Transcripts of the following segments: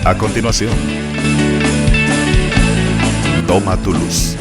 A continuación, Toma tu luz.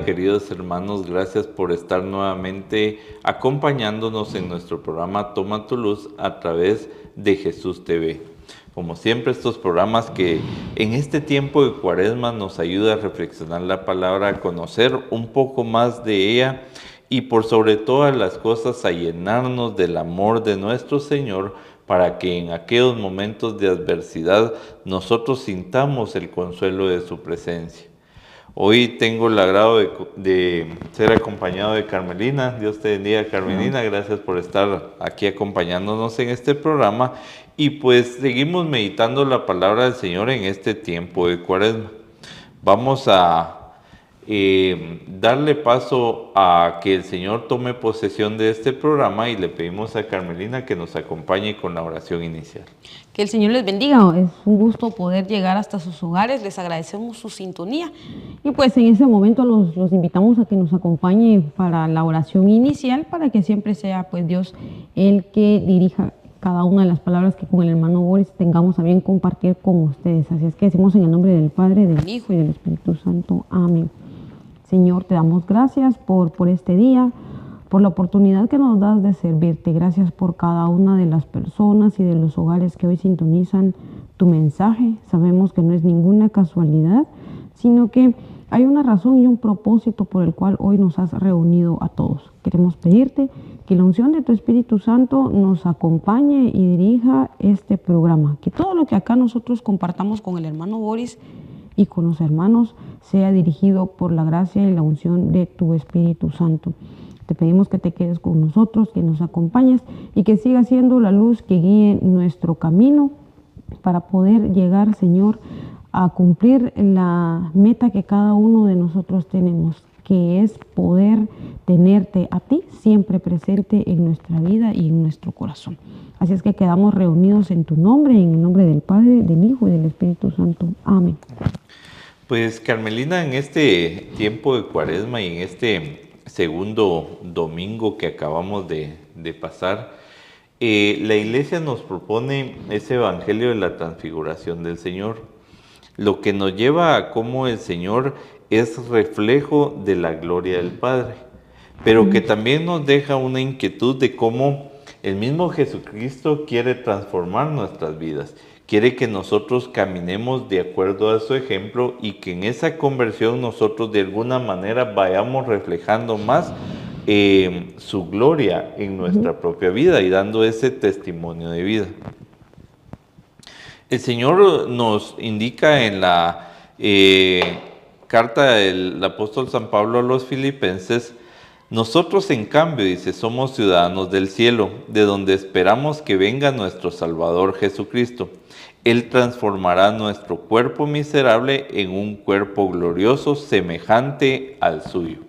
Queridos hermanos, gracias por estar nuevamente acompañándonos en nuestro programa Toma tu Luz a través de Jesús TV. Como siempre, estos programas que en este tiempo de Cuaresma nos ayuda a reflexionar la palabra, a conocer un poco más de ella y por sobre todas las cosas a llenarnos del amor de nuestro Señor para que en aquellos momentos de adversidad nosotros sintamos el consuelo de su presencia. Hoy tengo el agrado de ser acompañado de Carmelina. Dios te bendiga, Carmelina. Gracias por estar aquí acompañándonos en este programa. Y pues seguimos meditando la palabra del Señor en este tiempo de Cuaresma. Vamos a darle paso a que el Señor tome posesión de este programa y le pedimos a Carmelina que nos acompañe con la oración inicial. Que el Señor les bendiga. Es un gusto poder llegar hasta sus hogares. Les agradecemos su sintonía. Y pues en ese momento los invitamos a que nos acompañe para la oración inicial, para que siempre sea pues Dios el que dirija cada una de las palabras que con el hermano Boris tengamos a bien compartir con ustedes. Así es que decimos en el nombre del Padre, del Hijo y del Espíritu Santo. Amén. Señor, te damos gracias por este día, por la oportunidad que nos das de servirte. Gracias por cada una de las personas y de los hogares que hoy sintonizan tu mensaje. Sabemos que no es ninguna casualidad, sino que hay una razón y un propósito por el cual hoy nos has reunido a todos. Queremos pedirte que la unción de tu Espíritu Santo nos acompañe y dirija este programa. Que todo lo que acá nosotros compartamos con el hermano Boris y con los hermanos sea dirigido por la gracia y la unción de tu Espíritu Santo. Te pedimos que te quedes con nosotros, que nos acompañes y que siga siendo la luz que guíe nuestro camino para poder llegar, Señor, a cumplir la meta que cada uno de nosotros tenemos, que es poder tenerte a ti siempre presente en nuestra vida y en nuestro corazón. Así es que quedamos reunidos en tu nombre, en el nombre del Padre, del Hijo y del Espíritu Santo. Amén. Pues Carmelina, en este tiempo de Cuaresma y en este segundo domingo que acabamos de pasar, la Iglesia nos propone ese Evangelio de la Transfiguración del Señor, lo que nos lleva a cómo el Señor es reflejo de la gloria del Padre, pero que también nos deja una inquietud de cómo el mismo Jesucristo quiere transformar nuestras vidas. Quiere que nosotros caminemos de acuerdo a su ejemplo y que en esa conversión nosotros de alguna manera vayamos reflejando más su gloria en nuestra propia vida y dando ese testimonio de vida. El Señor nos indica en la carta del apóstol San Pablo a los Filipenses: nosotros en cambio, dice, somos ciudadanos del cielo, de donde esperamos que venga nuestro Salvador Jesucristo. Él transformará nuestro cuerpo miserable en un cuerpo glorioso semejante al suyo.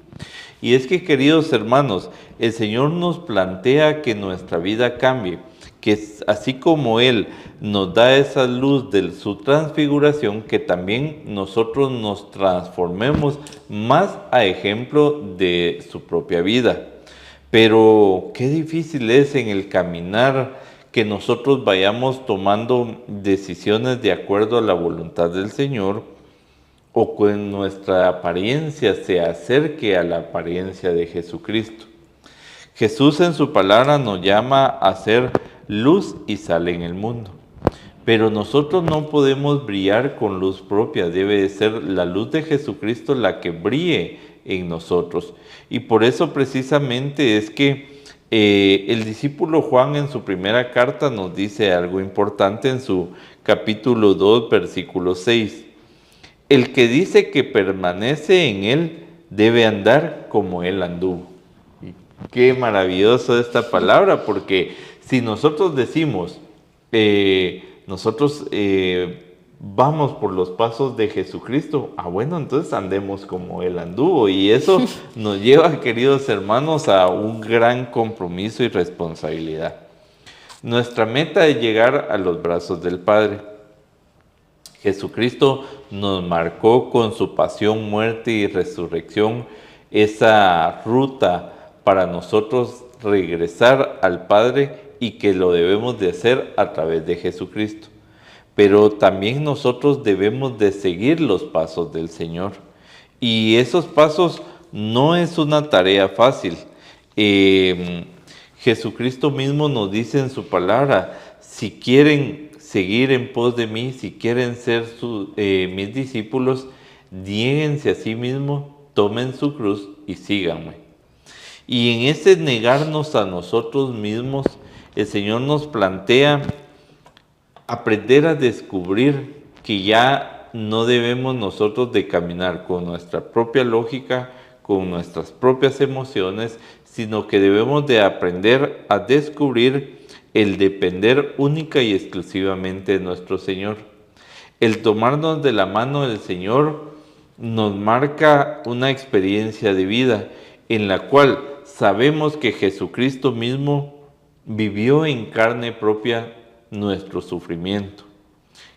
Y es que, queridos hermanos, el Señor nos plantea que nuestra vida cambie, que así como Él nos da esa luz de su transfiguración, que también nosotros nos transformemos más a ejemplo de su propia vida. Pero qué difícil es en el caminar que nosotros vayamos tomando decisiones de acuerdo a la voluntad del Señor, o que nuestra apariencia se acerque a la apariencia de Jesucristo. Jesús en su palabra nos llama a ser luz y sal en el mundo. Pero nosotros no podemos brillar con luz propia, debe de ser la luz de Jesucristo la que brille en nosotros. Y por eso precisamente es que El discípulo Juan en su primera carta nos dice algo importante en su capítulo 2, versículo 6. El que dice que permanece en él debe andar como él anduvo. Y qué maravilloso esta palabra, porque si nosotros decimos, nosotros vamos por los pasos de Jesucristo, bueno, entonces andemos como él anduvo. Y eso nos lleva, queridos hermanos, a un gran compromiso y responsabilidad. Nuestra meta es llegar a los brazos del Padre. Jesucristo nos marcó con su pasión, muerte y resurrección esa ruta para nosotros regresar al Padre, y que lo debemos de hacer a través de Jesucristo. Pero también nosotros debemos de seguir los pasos del Señor. Y esos pasos no es una tarea fácil. Jesucristo mismo nos dice en su palabra, si quieren seguir en pos de mí, si quieren ser mis discípulos, niéguense a sí mismos, tomen su cruz y síganme. Y en ese negarnos a nosotros mismos, el Señor nos plantea aprender a descubrir que ya no debemos nosotros de caminar con nuestra propia lógica, con nuestras propias emociones, sino que debemos de aprender a descubrir el depender única y exclusivamente de nuestro Señor. El tomarnos de la mano del Señor nos marca una experiencia de vida en la cual sabemos que Jesucristo mismo vivió en carne propia nuestro sufrimiento,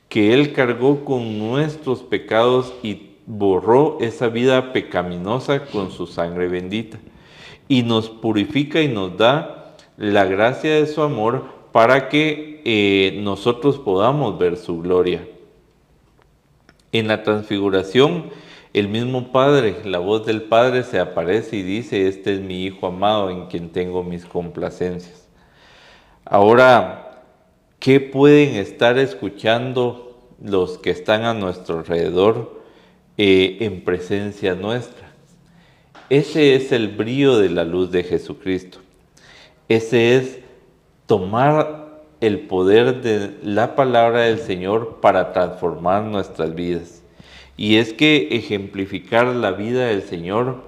que Él cargó con nuestros pecados y borró esa vida pecaminosa con su sangre bendita, y nos purifica y nos da la gracia de su amor para que nosotros podamos ver su gloria. En la transfiguración, el mismo Padre, la voz del Padre se aparece y dice, este es mi Hijo amado en quien tengo mis complacencias. Ahora, ¿qué pueden estar escuchando los que están a nuestro alrededor en presencia nuestra? Ese es el brillo de la luz de Jesucristo. Ese es tomar el poder de la palabra del Señor para transformar nuestras vidas. Y es que ejemplificar la vida del Señor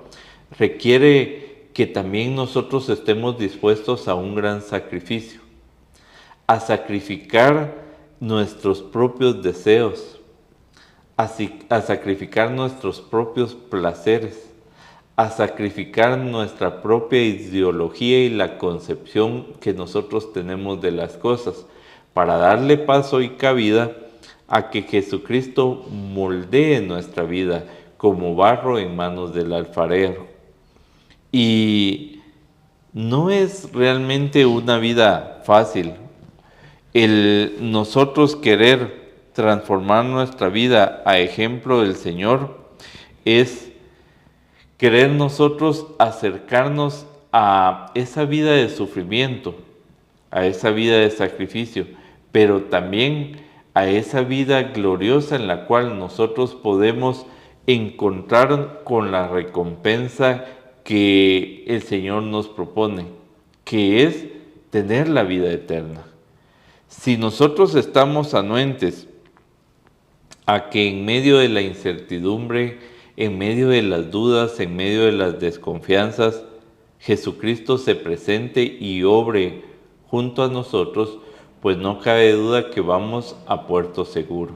requiere que también nosotros estemos dispuestos a un gran sacrificio, a sacrificar nuestros propios deseos, a sacrificar nuestros propios placeres, a sacrificar nuestra propia ideología y la concepción que nosotros tenemos de las cosas, para darle paso y cabida a que Jesucristo moldee nuestra vida como barro en manos del alfarero. Y no es realmente una vida fácil. El nosotros querer transformar nuestra vida a ejemplo del Señor es querer nosotros acercarnos a esa vida de sufrimiento, a esa vida de sacrificio, pero también a esa vida gloriosa en la cual nosotros podemos encontrar con la recompensa que el Señor nos propone, que es tener la vida eterna. Si nosotros estamos anuentes a que en medio de la incertidumbre, en medio de las dudas, en medio de las desconfianzas, Jesucristo se presente y obre junto a nosotros, pues no cabe duda que vamos a puerto seguro.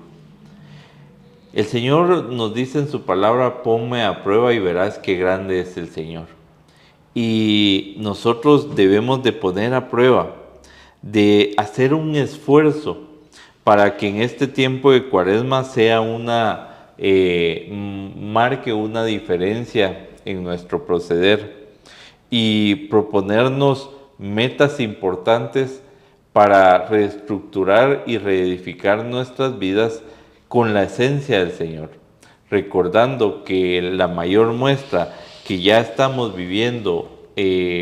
El Señor nos dice en su palabra, ponme a prueba y verás qué grande es el Señor. Y nosotros debemos de poner a prueba, de hacer un esfuerzo para que en este tiempo de Cuaresma sea marque una diferencia en nuestro proceder y proponernos metas importantes para reestructurar y reedificar nuestras vidas con la esencia del Señor, recordando que la mayor muestra que ya estamos viviendo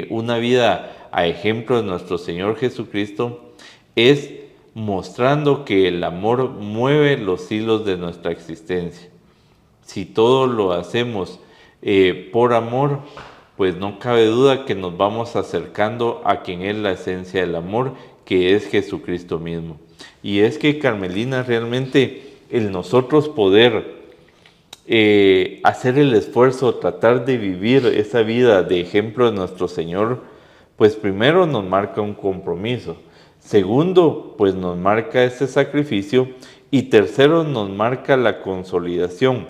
una vida a ejemplo de nuestro Señor Jesucristo es mostrando que el amor mueve los hilos de nuestra existencia. Si todo lo hacemos por amor, pues no cabe duda que nos vamos acercando a quien es la esencia del amor, que es Jesucristo mismo. Y es que, Carmelina, realmente el nosotros poder hacer el esfuerzo, tratar de vivir esa vida de ejemplo de nuestro Señor, pues primero nos marca un compromiso. Segundo, pues nos marca ese sacrificio. Y tercero, nos marca la consolidación,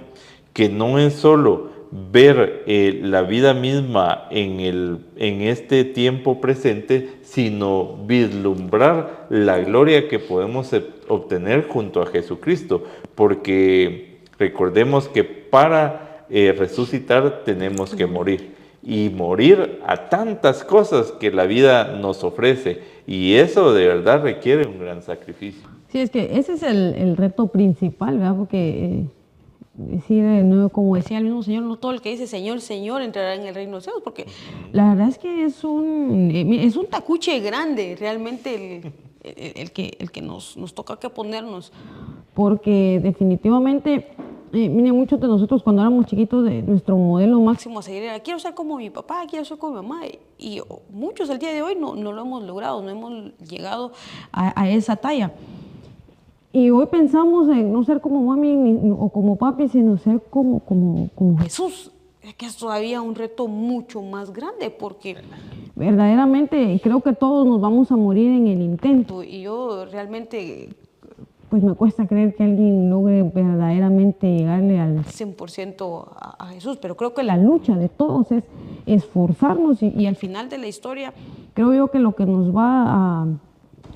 que no es solo ver la vida misma en este tiempo presente, sino vislumbrar la gloria que podemos obtener junto a Jesucristo, porque recordemos que para resucitar tenemos que morir, y morir a tantas cosas que la vida nos ofrece, y eso de verdad requiere un gran sacrificio. Sí, es que ese es el reto principal, ¿verdad? Porque decir, no, como decía el mismo Señor, no todo el que dice Señor, Señor entrará en el reino de los cielos, porque la verdad es que es un tacuche grande realmente el que nos toca que ponernos, porque definitivamente, miren, muchos de nosotros cuando éramos chiquitos, nuestro modelo máximo a seguir era, quiero ser como mi papá, quiero ser como mi mamá, y muchos el día de hoy no lo hemos logrado, no hemos llegado a esa talla. Y hoy pensamos en no ser como mami o como papi, sino ser como Jesús. Es que es todavía un reto mucho más grande, porque verdaderamente creo que todos nos vamos a morir en el intento. Y yo realmente, pues me cuesta creer que alguien logre verdaderamente llegarle al 100% a Jesús. Pero creo que la lucha de todos es esforzarnos y al final de la historia, creo yo que lo que nos va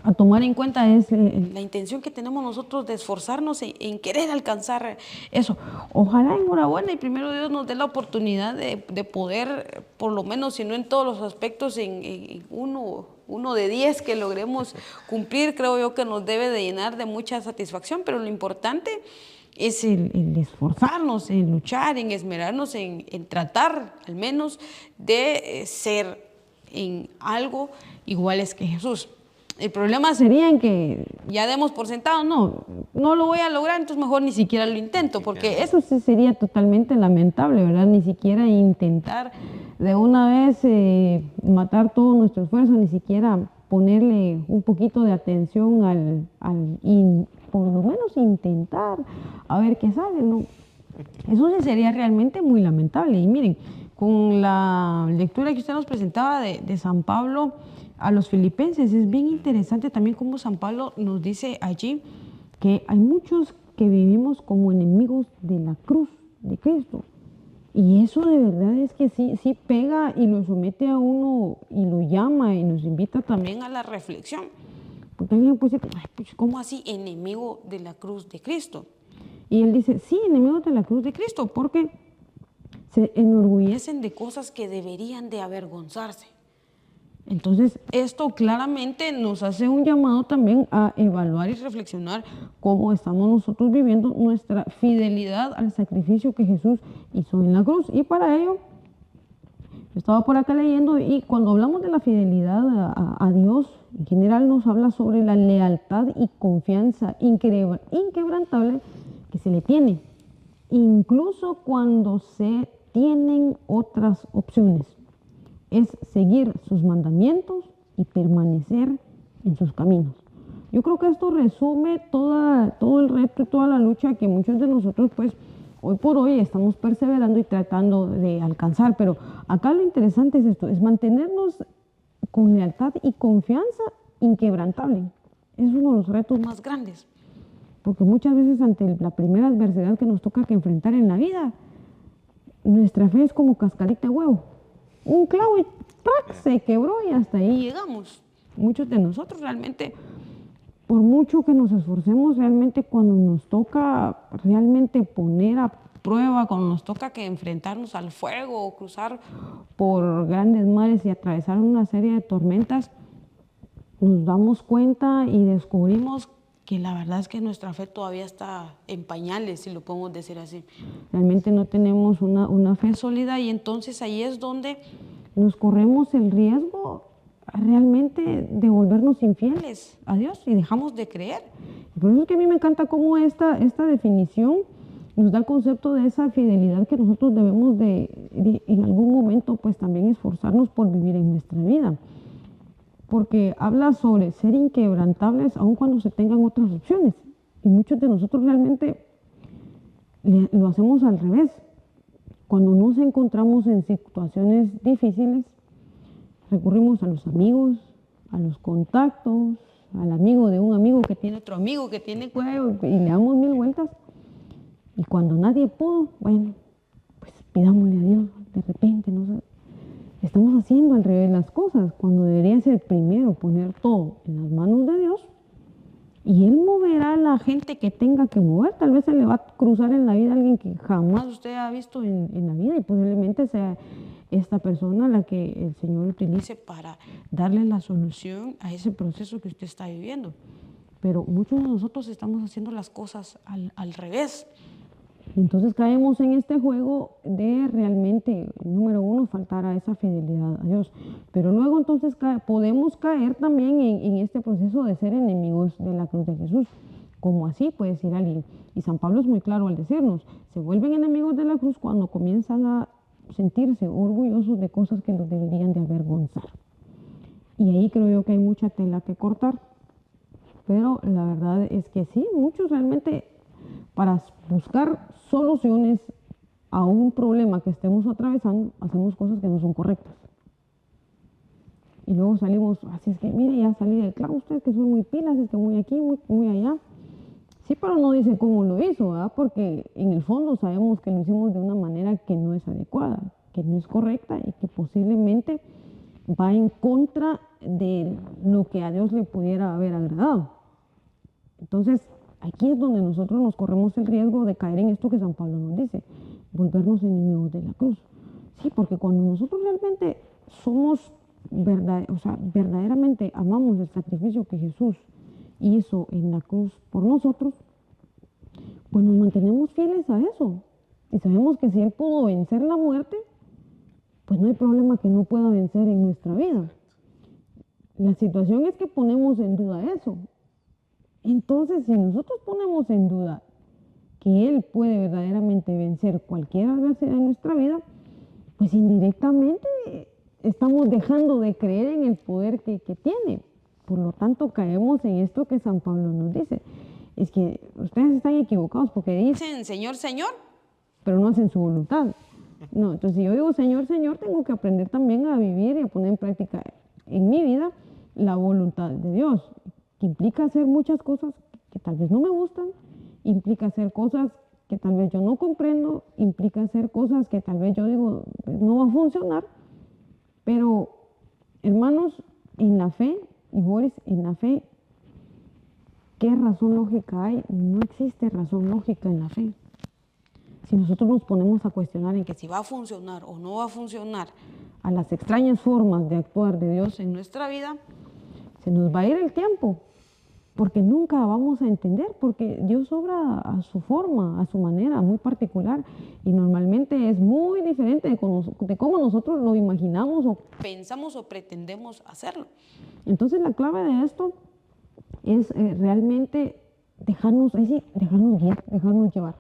a tomar en cuenta es la intención que tenemos nosotros de esforzarnos en querer alcanzar eso. Ojalá, enhorabuena, y primero Dios nos dé la oportunidad de poder, por lo menos, si no en todos los aspectos, en uno de 10 que logremos cumplir, creo yo que nos debe de llenar de mucha satisfacción, pero lo importante es el esforzarnos, en luchar, en esmerarnos, en tratar al menos de ser en algo iguales que Jesús. El problema sería en que ya demos por sentado, no lo voy a lograr, entonces mejor ni siquiera lo intento, porque eso sí sería totalmente lamentable, ¿verdad? Ni siquiera intentar de una vez matar todo nuestro esfuerzo, ni siquiera ponerle un poquito de atención por lo menos intentar a ver qué sale, ¿no? Eso sí sería realmente muy lamentable. Y miren, con la lectura que usted nos presentaba de San Pablo a los filipenses, es bien interesante también cómo San Pablo nos dice allí que hay muchos que vivimos como enemigos de la cruz de Cristo. Y eso de verdad es que sí pega y lo somete a uno y lo llama y nos invita también a la reflexión. Porque alguien puede decir, pues, ¿cómo así enemigo de la cruz de Cristo? Y él dice, sí, enemigos de la cruz de Cristo, porque se enorgullecen de cosas que deberían de avergonzarse. Entonces, esto claramente nos hace un llamado también a evaluar y reflexionar cómo estamos nosotros viviendo nuestra fidelidad al sacrificio que Jesús hizo en la cruz. Y para ello, yo estaba por acá leyendo, y cuando hablamos de la fidelidad a Dios, en general nos habla sobre la lealtad y confianza inquebrantable que se le tiene, incluso cuando se tienen otras opciones. Es seguir sus mandamientos y permanecer en sus caminos. Yo creo que esto resume todo el reto y toda la lucha que muchos de nosotros, pues, hoy por hoy estamos perseverando y tratando de alcanzar. Pero acá lo interesante es esto, es mantenernos con lealtad y confianza inquebrantable. Es uno de los retos más grandes. Porque muchas veces ante la primera adversidad que nos toca que enfrentar en la vida, nuestra fe es como cascarita de huevo. Un clavo y ¡prac! Se quebró y hasta ahí llegamos. Muchos de nosotros realmente, por mucho que nos esforcemos, realmente cuando nos toca realmente poner a prueba, cuando nos toca que enfrentarnos al fuego o cruzar por grandes mares y atravesar una serie de tormentas, nos damos cuenta y descubrimos que la verdad es que nuestra fe todavía está en pañales, si lo podemos decir así. Realmente no tenemos una fe sólida, y entonces ahí es donde nos corremos el riesgo realmente de volvernos infieles a Dios y dejamos de creer. Por eso es que a mí me encanta cómo esta definición nos da el concepto de esa fidelidad que nosotros debemos en algún momento pues también esforzarnos por vivir en nuestra vida. Porque habla sobre ser inquebrantables aun cuando se tengan otras opciones. Y muchos de nosotros realmente lo hacemos al revés. Cuando nos encontramos en situaciones difíciles, recurrimos a los amigos, a los contactos, al amigo de un amigo que tiene otro amigo que tiene cuello y le damos 1000 vueltas. Y cuando nadie pudo, bueno, pues pidámosle a Dios. De repente, no sé, estamos haciendo al revés las cosas, cuando debería ser primero poner todo en las manos de Dios y Él moverá a la gente que tenga que mover. Tal vez se le va a cruzar en la vida a alguien que jamás usted ha visto en la vida y posiblemente sea esta persona la que el Señor utilice para darle la solución a ese proceso que usted está viviendo. Pero muchos de nosotros estamos haciendo las cosas al revés. Entonces caemos en este juego de realmente, número uno, faltar a esa fidelidad a Dios. Pero luego entonces podemos caer también en este proceso de ser enemigos de la cruz de Jesús. Como así puede decir alguien. Y San Pablo es muy claro al decirnos, se vuelven enemigos de la cruz cuando comienzan a sentirse orgullosos de cosas que los deberían de avergonzar. Y ahí creo yo que hay mucha tela que cortar. Pero la verdad es que sí, muchos realmente para buscar soluciones a un problema que estemos atravesando, hacemos cosas que no son correctas. Y luego salimos, así es que, mire, ya salí del clavo, ustedes que son muy pilas, es que muy aquí, muy allá. Sí, pero no dice cómo lo hizo, ¿verdad? Porque en el fondo sabemos que lo hicimos de una manera que no es adecuada, que no es correcta y que posiblemente va en contra de lo que a Dios le pudiera haber agradado. Entonces, aquí es donde nosotros nos corremos el riesgo de caer en esto que San Pablo nos dice, volvernos enemigos de la cruz. Sí, porque cuando nosotros realmente somos verdaderamente amamos el sacrificio que Jesús hizo en la cruz por nosotros, pues nos mantenemos fieles a eso. Y sabemos que si Él pudo vencer la muerte, pues no hay problema que no pueda vencer en nuestra vida. La situación es que ponemos en duda eso. Entonces, si nosotros ponemos en duda que Él puede verdaderamente vencer cualquier adversidad en nuestra vida, pues indirectamente estamos dejando de creer en el poder que tiene. Por lo tanto, caemos en esto que San Pablo nos dice. Es que ustedes están equivocados porque dicen Señor, Señor, pero no hacen su voluntad. No, entonces si yo digo Señor, Señor, tengo que aprender también a vivir y a poner en práctica en mi vida la voluntad de Dios, que implica hacer muchas cosas que tal vez no me gustan, implica hacer cosas que tal vez yo no comprendo, implica hacer cosas que tal vez yo digo pues no va a funcionar, pero hermanos, en la fe, y Boris, en la fe, ¿qué razón lógica hay? No existe razón lógica en la fe. Si nosotros nos ponemos a cuestionar en que si va a funcionar o no va a funcionar a las extrañas formas de actuar de Dios en nuestra vida, se nos va a ir el tiempo, porque nunca vamos a entender, porque Dios obra a su forma, a su manera, muy particular, y normalmente es muy diferente de cómo nosotros lo imaginamos o pensamos o pretendemos hacerlo. Entonces la clave de esto es realmente dejarnos guiar, dejarnos llevar.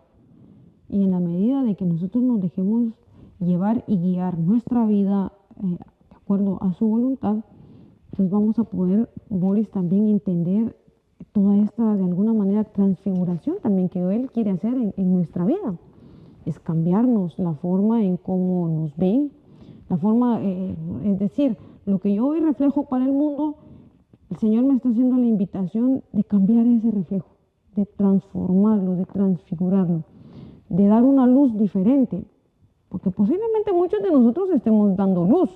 Y en la medida de que nosotros nos dejemos llevar y guiar nuestra vida de acuerdo a su voluntad, pues vamos a poder, Boris, también entender toda esta, de alguna manera, transfiguración también que Él quiere hacer en nuestra vida. Es cambiarnos la forma en cómo nos ven, la forma, es decir, lo que yo hoy reflejo para el mundo, el Señor me está haciendo la invitación de cambiar ese reflejo, de transformarlo, de transfigurarlo, de dar una luz diferente, porque posiblemente muchos de nosotros estemos dando luz,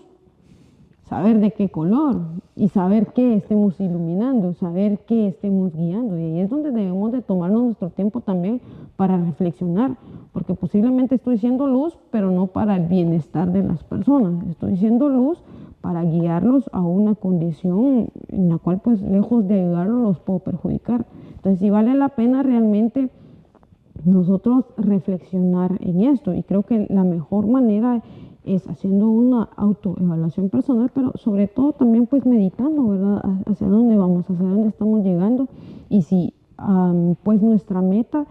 saber de qué color y saber qué estemos iluminando, saber qué estemos guiando. Y ahí es donde debemos de tomarnos nuestro tiempo también para reflexionar, porque posiblemente estoy siendo luz, pero no para el bienestar de las personas. Estoy siendo luz para guiarlos a una condición en la cual, pues, lejos de ayudarlos, los puedo perjudicar. Entonces, sí vale la pena realmente nosotros reflexionar en esto. Y creo que la mejor manera es haciendo una autoevaluación personal, pero sobre todo también pues meditando, ¿verdad? Hacia dónde vamos, hacia dónde estamos llegando y si pues nuestra meta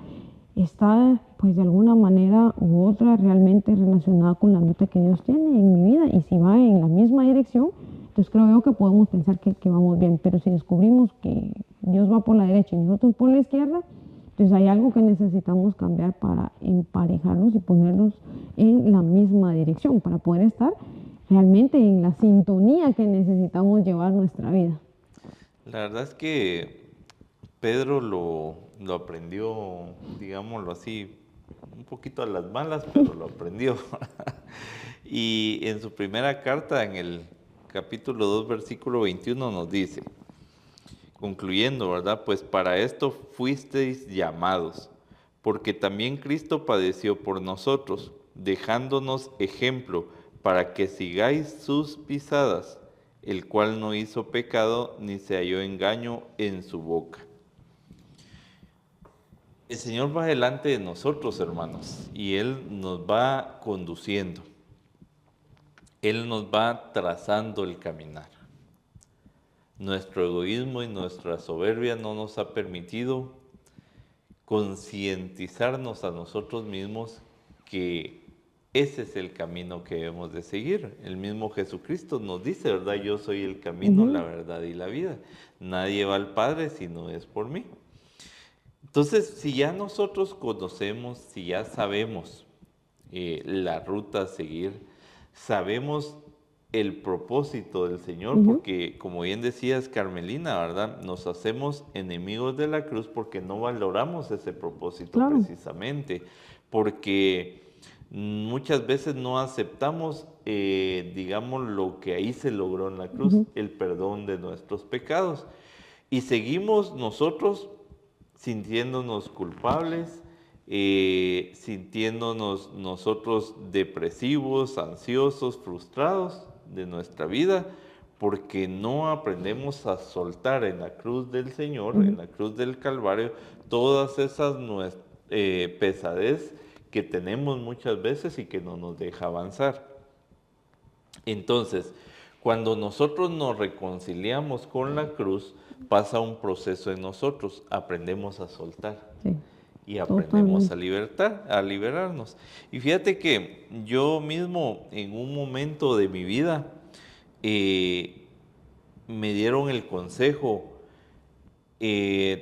está pues de alguna manera u otra realmente relacionada con la meta que Dios tiene en mi vida, y si va en la misma dirección, entonces creo yo que podemos pensar que vamos bien. Pero si descubrimos que Dios va por la derecha y nosotros por la izquierda, entonces hay algo que necesitamos cambiar para emparejarnos y ponernos en la misma dirección, para poder estar realmente en la sintonía que necesitamos llevar nuestra vida. La verdad es que Pedro lo aprendió, digámoslo así, un poquito a las malas, pero lo aprendió. Y en su primera carta, en el capítulo 2, versículo 21, nos dice, concluyendo, ¿verdad? Pues para esto fuisteis llamados, porque también Cristo padeció por nosotros, dejándonos ejemplo para que sigáis sus pisadas, el cual no hizo pecado ni se halló engaño en su boca. El Señor va delante de nosotros, hermanos, y Él nos va conduciendo. Él nos va trazando el caminar. Nuestro egoísmo y nuestra soberbia no nos ha permitido concientizarnos a nosotros mismos que ese es el camino que debemos de seguir. El mismo Jesucristo nos dice, ¿verdad? Yo soy el camino, la verdad y la vida. Nadie va al Padre si no es por mí. Entonces, si ya nosotros conocemos, si ya sabemos la ruta a seguir, sabemos el propósito del Señor, porque como bien decías, Carmelina, ¿verdad? Nos hacemos enemigos de la cruz porque no valoramos ese propósito precisamente, porque muchas veces no aceptamos, digamos, lo que ahí se logró en la cruz, el perdón de nuestros pecados, y seguimos nosotros sintiéndonos culpables, sintiéndonos nosotros depresivos, ansiosos, frustrados de nuestra vida, porque no aprendemos a soltar en la cruz del Señor, en la cruz del Calvario, todas esas pesadez que tenemos muchas veces y que no nos deja avanzar. Entonces, cuando nosotros nos reconciliamos con la cruz, pasa un proceso en nosotros, aprendemos a soltar. Sí. Y aprendemos a liberarnos. Y fíjate que yo mismo en un momento de mi vida me dieron el consejo,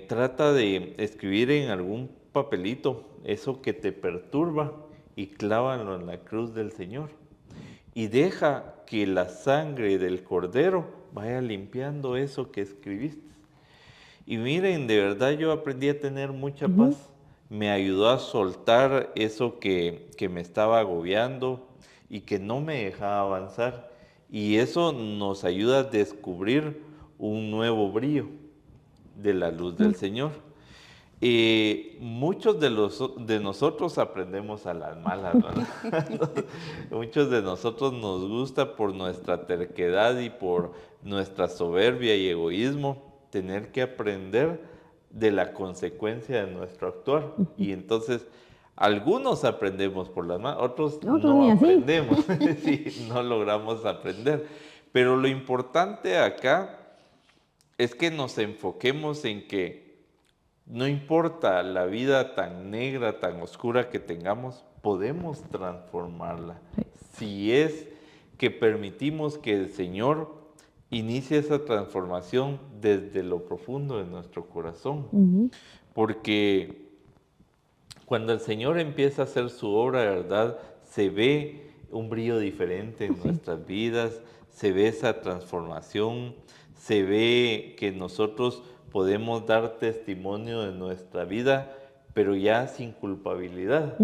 trata de escribir en algún papelito eso que te perturba y clávalo en la cruz del Señor. Y deja que la sangre del Cordero vaya limpiando eso que escribiste. Y miren, de verdad yo aprendí a tener mucha paz. Me ayudó a soltar eso que me estaba agobiando y que no me dejaba avanzar. Y eso nos ayuda a descubrir un nuevo brillo de la luz del Señor. Muchos de nosotros aprendemos a las malas, ¿verdad? Muchos de nosotros nos gusta por nuestra terquedad y por nuestra soberbia y egoísmo tener que aprender de la consecuencia de nuestro actuar. Y entonces, algunos aprendemos por las manos, otros no aprendemos, sí, no logramos aprender. Pero lo importante acá es que nos enfoquemos en que no importa la vida tan negra, tan oscura que tengamos, podemos transformarla. Si es que permitimos que el Señor inicie esa transformación desde lo profundo de nuestro corazón. Porque cuando el Señor empieza a hacer su obra de verdad, se ve un brillo diferente en nuestras vidas, se ve esa transformación, se ve que nosotros podemos dar testimonio de nuestra vida, pero ya sin culpabilidad,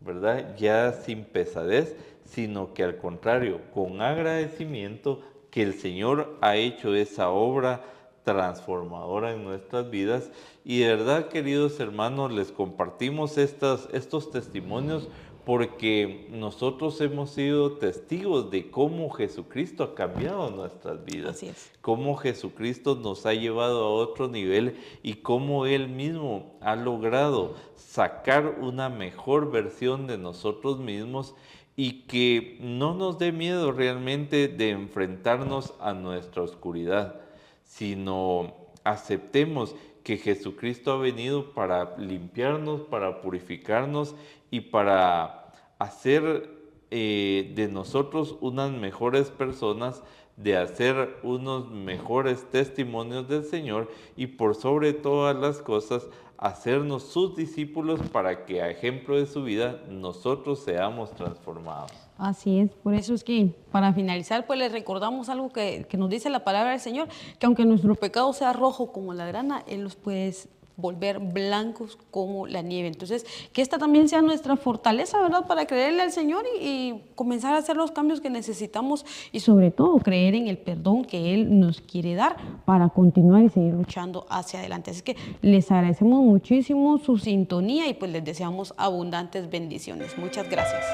¿verdad? Ya sin pesadez, sino que al contrario, con agradecimiento que el Señor ha hecho esa obra transformadora en nuestras vidas. Y de verdad, queridos hermanos, les compartimos estos testimonios porque nosotros hemos sido testigos de cómo Jesucristo ha cambiado nuestras vidas. Así es. Cómo Jesucristo nos ha llevado a otro nivel y cómo Él mismo ha logrado sacar una mejor versión de nosotros mismos y que no nos dé miedo realmente de enfrentarnos a nuestra oscuridad, sino aceptemos que Jesucristo ha venido para limpiarnos, para purificarnos y para hacer de nosotros unas mejores personas, de hacer unos mejores testimonios del Señor y por sobre todas las cosas, hacernos sus discípulos para que a ejemplo de su vida nosotros seamos transformados. Así es, por eso es que para finalizar pues les recordamos algo que nos dice la palabra del Señor, que aunque nuestro pecado sea rojo como la grana, Él los puede volver blancos como la nieve. Entonces, que esta también sea nuestra fortaleza, ¿verdad? Para creerle al Señor y comenzar a hacer los cambios que necesitamos y sobre todo creer en el perdón que Él nos quiere dar para continuar y seguir luchando hacia adelante. Así que les agradecemos muchísimo su sintonía y pues les deseamos abundantes bendiciones. Muchas gracias.